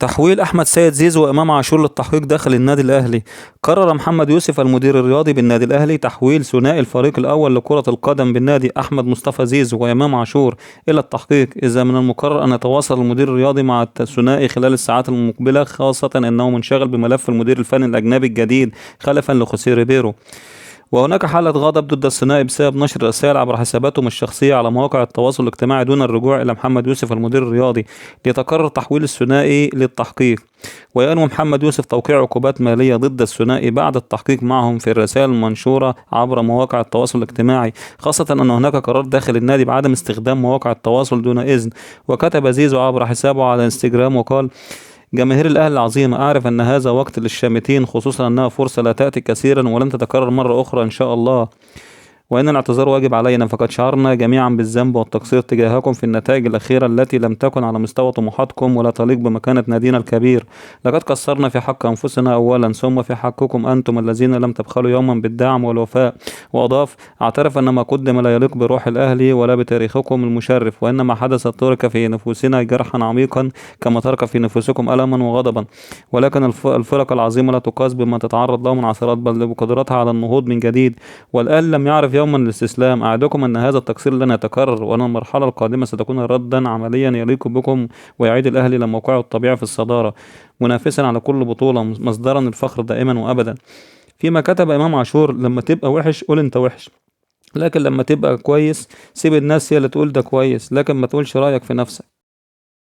تحويل أحمد سيد زيزو وإمام عاشور للتحقيق داخل النادي الأهلي. قرر محمد يوسف المدير الرياضي بالنادي الأهلي تحويل ثنائي الفريق الأول لكرة القدم بالنادي أحمد مصطفى زيزو وإمام عاشور إلى التحقيق. إذا من المقرر أن يتواصل المدير الرياضي مع الثنائي خلال الساعات المقبلة، خاصة أنه منشغل بملف المدير الفني الأجنبي الجديد خلفا لخوسيه ريبيرو. وهناك حالة غضب ضد الثنائي بسبب نشر رسائل عبر حساباتهم الشخصية على مواقع التواصل الاجتماعي دون الرجوع إلى محمد يوسف المدير الرياضي ليتقرر تحويل الثنائي للتحقيق. وينوي محمد يوسف توقيع عقوبات مالية ضد الثنائي بعد التحقيق معهم في الرسائل المنشورة عبر مواقع التواصل الاجتماعي، خاصة أن هناك قرار داخل النادي بعدم استخدام مواقع التواصل دون إذن. وكتب زيزو عبر حسابه على انستجرام وقال: جماهير الأهلي العظيمة، أعرف أن هذا وقت للشامتين، خصوصا أنها فرصة لا تأتي كثيرا ولن تتكرر مرة أخرى إن شاء الله، وإن الاعتذار واجب علينا، فقد شعرنا جميعا بالذنب والتقصير تجاهكم في النتائج الأخيرة التي لم تكن على مستوى طموحاتكم ولا تليق بمكانة نادينا الكبير. لقد قصرنا في حق أنفسنا أولا، ثم في حقكم أنتم الذين لم تبخلوا يوما بالدعم والوفاء. وأضاف: أعترف أن ما قدم لا يليق بروح الأهلي ولا بتاريخكم المشرف، وإن ما حدث ترك في نفوسنا جرحا عميقا كما ترك في نفوسكم ألما وغضبا، ولكن الفرق العظيمة لا تقاس بما تتعرض له من عثرات، بل بقدرتها على النهوض من جديد. والأهلي لم يعرف يوما الاستسلام. أعدكم أن هذا التقصير لن يتكرر، وأن المرحلة القادمة ستكون ردا عمليا يليق بكم، ويعيد الأهلي إلى موقعه الطبيعي في الصدارة، منافسا على كل بطولة، مصدرا للفخر دائما وأبدا. فيما كتب إمام عاشور: لما تبقى وحش قول أنت وحش، لكن لما تبقى كويس سيب الناس هي اللي تقول ده كويس، لكن ما تقولش رأيك في نفسك.